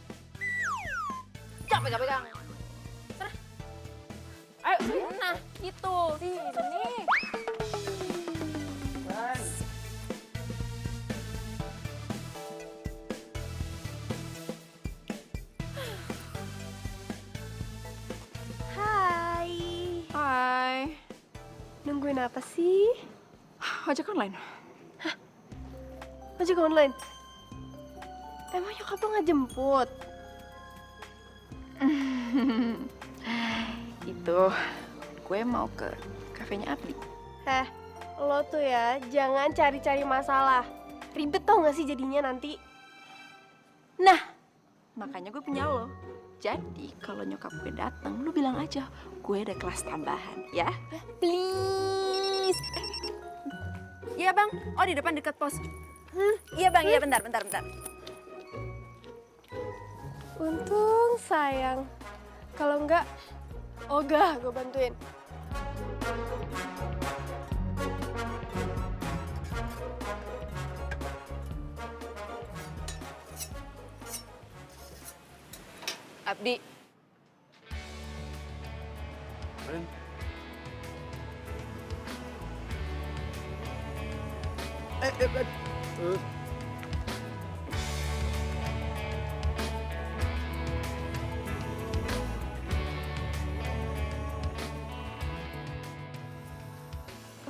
Jangan pegang-pegang. Sana. Ayo, sana. Gitu. Sini. Hai. Hai. Nungguin apa sih? Ojek online. Ojek online? Emang nyokap lo nggak jemput? Itu gue mau ke kafenya Abdi. Lo tuh ya jangan cari-cari masalah. Ribet tau gak sih jadinya nanti? Nah, makanya gue punya lo. Jadi kalau nyokap gue datang, lu bilang aja gue ada kelas tambahan, ya? Please. Iya bang. Oh di depan dekat pos. Iya bang. Iya bentar. Untung sayang. Kalau enggak, ogah gue bantuin. Abdi. Ren.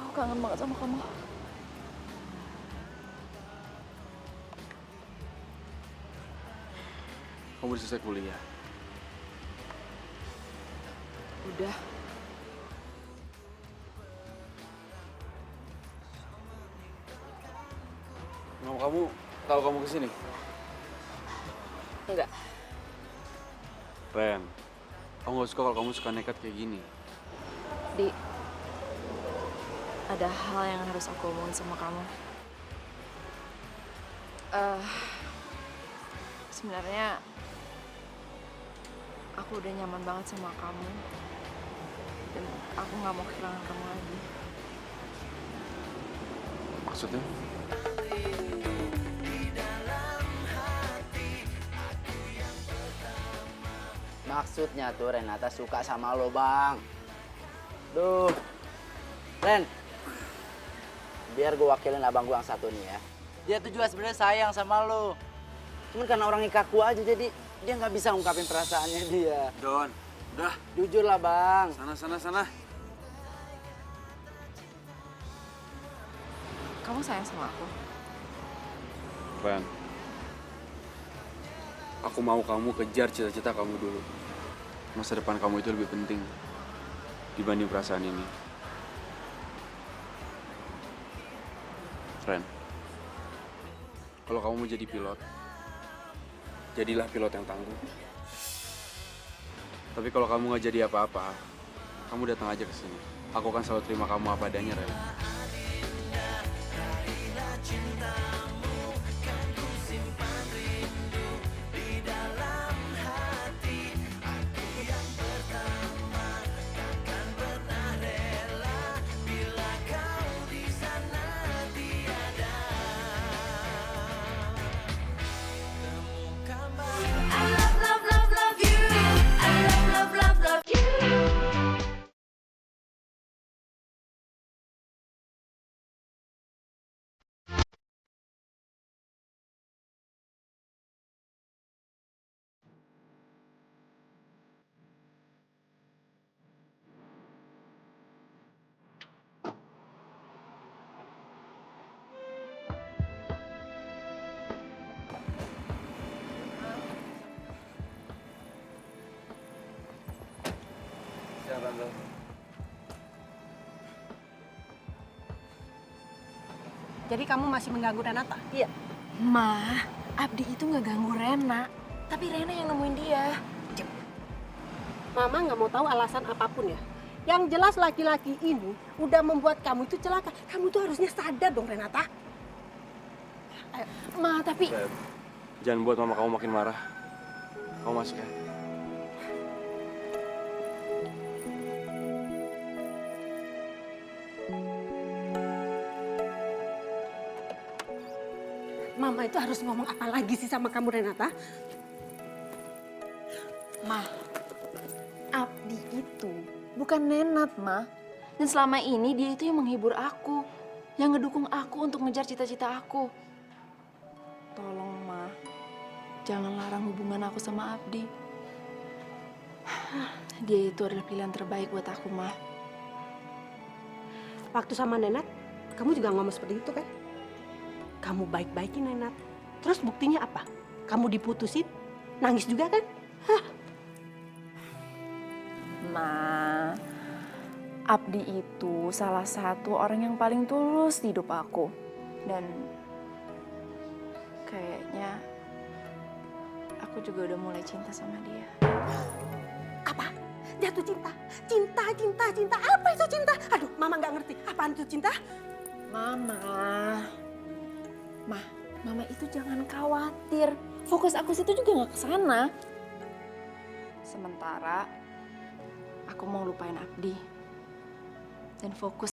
Aku kangen banget sama kamu. Kamu udah selesai kuliah. Udah. Mama kamu tahu kamu kesini? Enggak. Ren, aku gak suka kalau kamu suka nekat kayak gini. Di, ada hal yang harus aku omongin sama kamu. Sebenarnya aku udah nyaman banget sama kamu dan aku nggak mau kehilangan kamu lagi. Maksudnya? Maksudnya tuh Renata suka sama lo, Bang. Duh. Ren. Biar gue wakilin abang gue yang satu nih ya. Dia tuh juga sebenarnya sayang sama lo. Cuman karena orangnya kaku aja jadi dia nggak bisa ngungkapin perasaannya dia. Don, udah. Jujur lah, Bang. Sana. Kamu sayang sama aku? Ren, aku mau kamu kejar cita-cita kamu dulu. Masa depan kamu itu lebih penting dibanding perasaan ini. Ren, kalau kamu mau jadi pilot, jadilah pilot yang tangguh. Tapi kalau kamu nggak jadi apa-apa, kamu datang aja ke sini. Aku akan selalu terima kamu apa adanya, Ren. Siap, Tante. Jadi kamu masih mengganggu Renata? Iya. Ma, Abdi itu nggak ganggu Rena, tapi Rena yang nemuin dia. Mama nggak mau tahu alasan apapun ya. Yang jelas laki-laki ini udah membuat kamu itu celaka. Kamu tuh harusnya sadar dong Renata. Ayo. Ma, tapi... Beb, jangan buat mama kamu makin marah. Kamu masuk ya. Mama itu harus ngomong apa lagi sih sama kamu Renata? Ma, Abdi itu bukan Nenat, Ma. Dan selama ini dia itu yang menghibur aku, yang ngedukung aku untuk ngejar cita-cita aku. Tolong, Ma, jangan larang hubungan aku sama Abdi. Dia itu adalah pilihan terbaik buat aku, Ma. Waktu sama Nenat, kamu juga ngomong seperti itu kan? Kamu baik-baikin Nenat. Terus buktinya apa? Kamu diputusin, nangis juga kan? Hah? Ma, Abdi itu salah satu orang yang paling tulus di hidup aku. Dan kayaknya aku juga udah mulai cinta sama dia. Apa? Jatuh cinta? Cinta, cinta, cinta. Apa itu cinta? Aduh, Mama nggak ngerti. Apaan itu cinta? Mama itu jangan khawatir. Fokus aku situ juga nggak kesana. Sementara aku mau lupain Abdi dan fokus.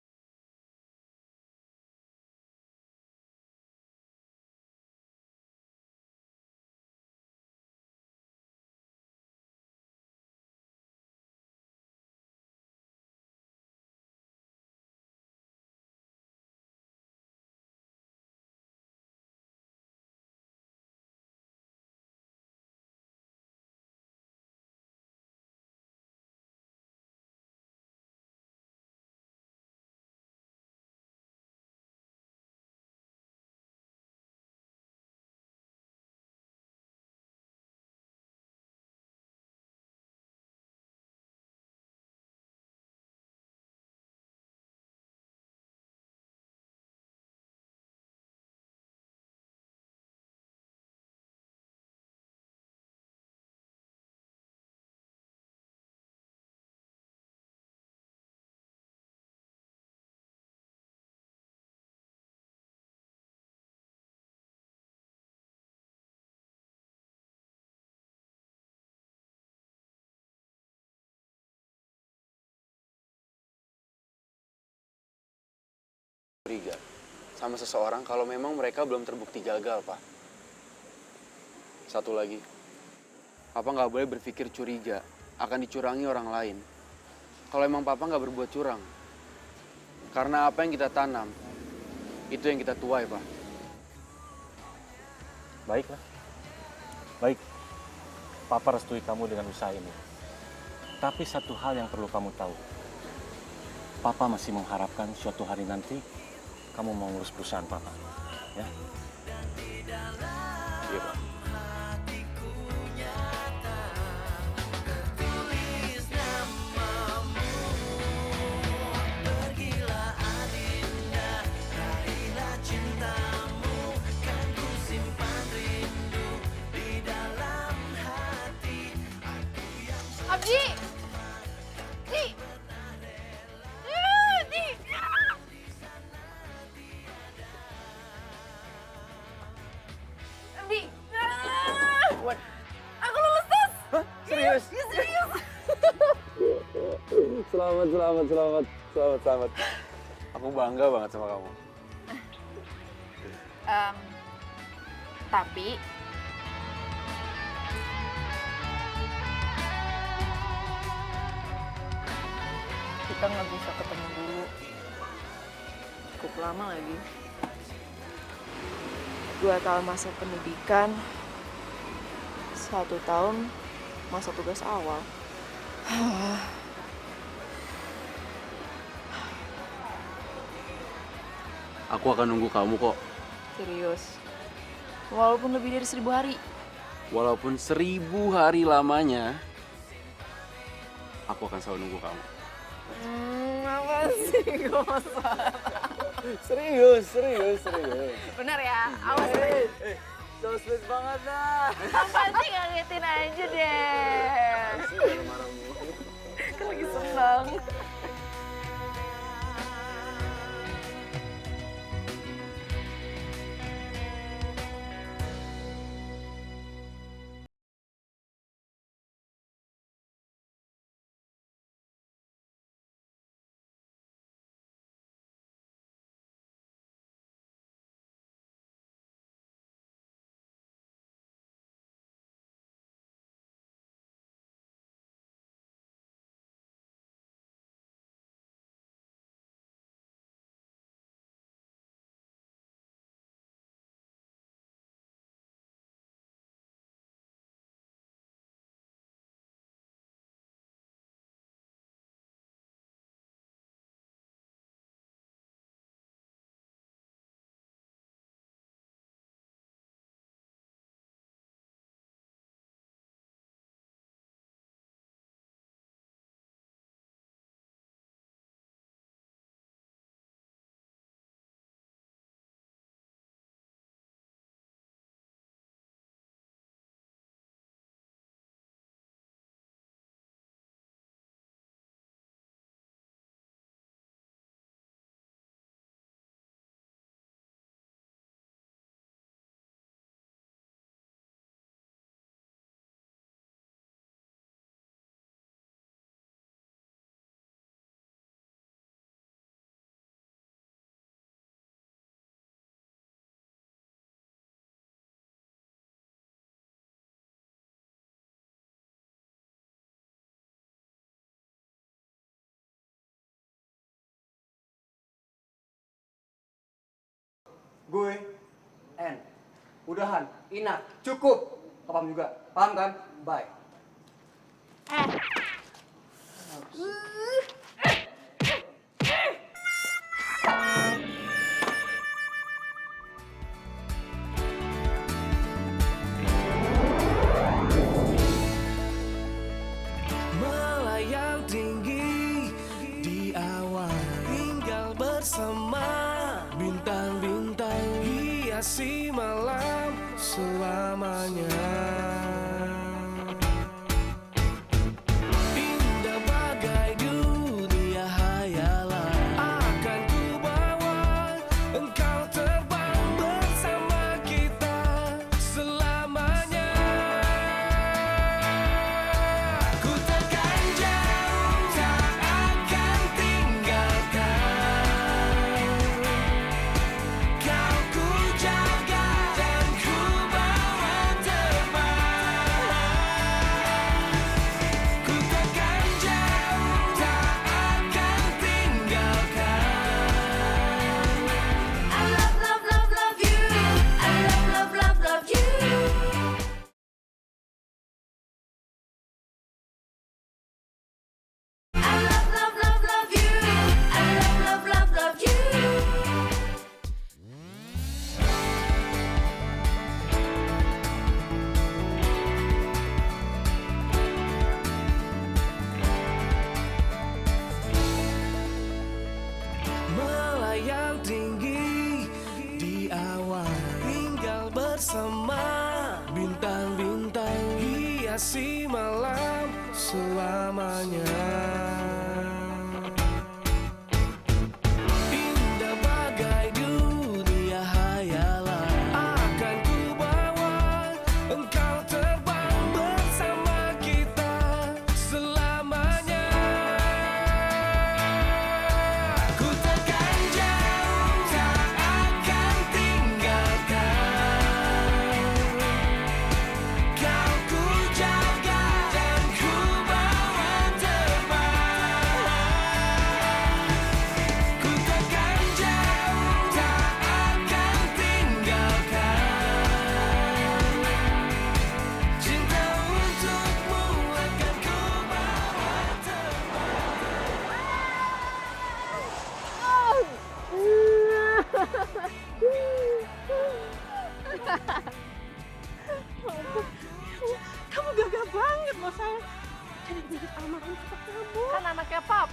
Curiga sama seseorang kalau memang mereka belum terbukti gagal, Pak. Satu lagi, Papa nggak boleh berpikir curiga akan dicurangi orang lain. Kalau emang Papa nggak berbuat curang, karena apa yang kita tanam, itu yang kita tuai, Pak. Baiklah. Baik. Papa restui kamu dengan usaha ini. Tapi satu hal yang perlu kamu tahu. Papa masih mengharapkan suatu hari nanti kamu mau ngurus perusahaan Papa. Ya? Iya, Pak. Abdi! Abdi! Aku lulus tes! Hah? Serius? Ya, serius! Selamat. Aku bangga banget sama kamu. Tapi kita nggak bisa ketemu dulu. Cukup lama lagi. 2 tahun masa pendidikan, 1 tahun masa tugas awal. Aku akan nunggu kamu kok. Serius. Walaupun lebih dari 1000 hari. Walaupun 1000 hari lamanya, aku akan selalu nunggu kamu. Apa sih gue Serius. Bener ya, awas deh. So sweet banget dah. Apa sih ngagetin aja deh. Kan lagi seneng. Gue, udahan, enough, cukup. Paham juga, paham kan? Bye. Melayang tinggi di awan, tinggal bersama bintang-bintang, hiasi malam selamanya. Indah bagai dunia hayalan, akan ku bawa engkau terbang bersama kita selamanya. Ku takkan jauh, tak akan tinggalkan. Kau ku jaga dan ku bawa terbang. Ku takkan jauh, tak akan tinggalkan. I love, love, love, love you. I love, love, love, love you. I love, love, love, love you. I love, love, love, love you. Melayang tinggi di awan, tinggal bersama bintang-bintang, hiasi malam selamanya. Indah bagai dunia hayalan, akan ku bawa engkau terbang bersama kita selamanya. Ku takkan jauh, tak akan tinggalkan. Kau ku jaga dan ku bawa terbang.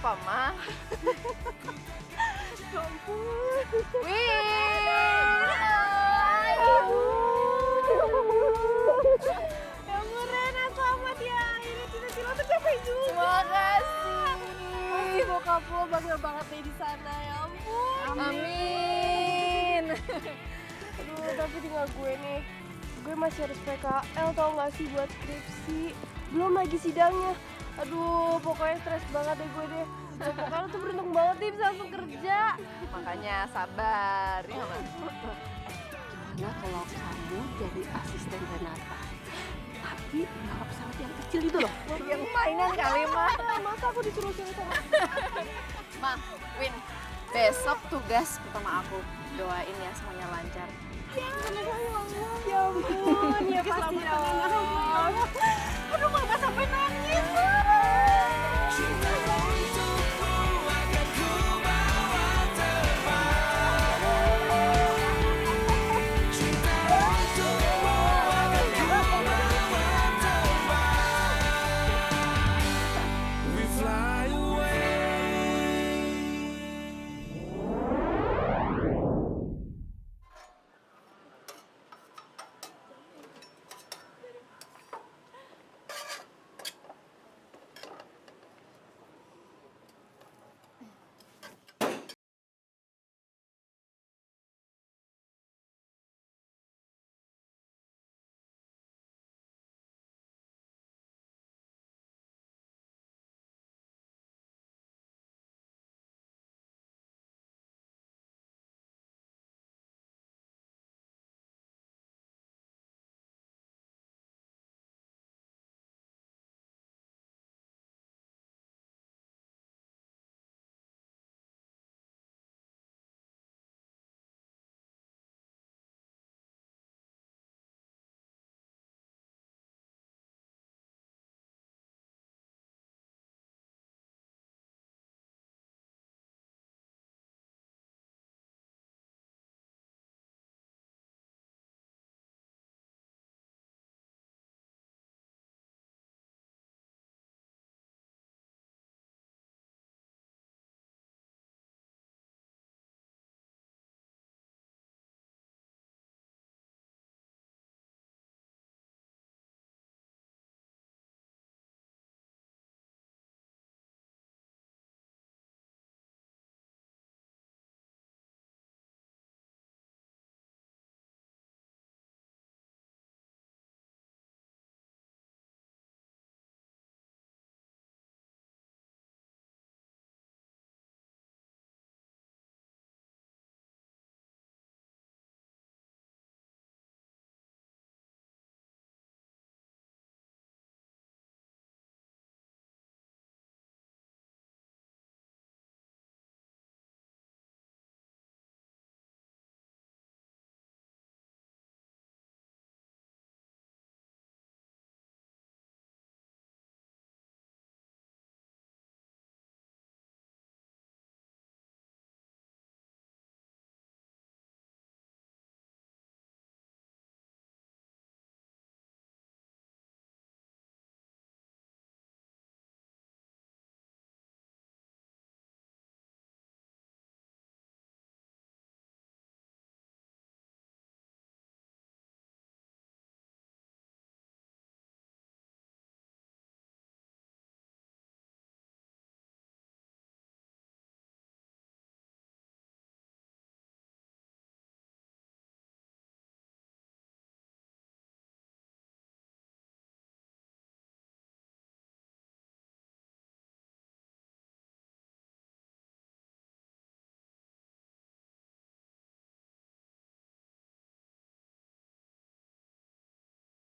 apa, Ma? Ya ampun. Wih! Ya ampun, Rena, selamat ya. Akhirnya cita-cita lo tercapai juga. Terima kasih. Pasti bokap lo bangga banget nih di sana, ya ampun. Amin. Aduh, tapi tinggal gue nih. Gue masih harus PKL tau gak sih buat skripsi. Belum lagi sidangnya. Aduh, pokoknya stres banget deh gue deh. Pokoknya lo tuh beruntung banget nih bisa langsung kerja. Makanya sabar, ya, Ma. Gimana kalau kamu jadi asisten Renata? Tapi bawa pesawat yang kecil itu loh. Yang mainan kali, Ma. Masa aku disuruh-suruh sama Ma, Win, besok tugas pertama aku. Doain ya semuanya lancar. ya ampun, ya pasti dong. Aduh, mama sampai nangis.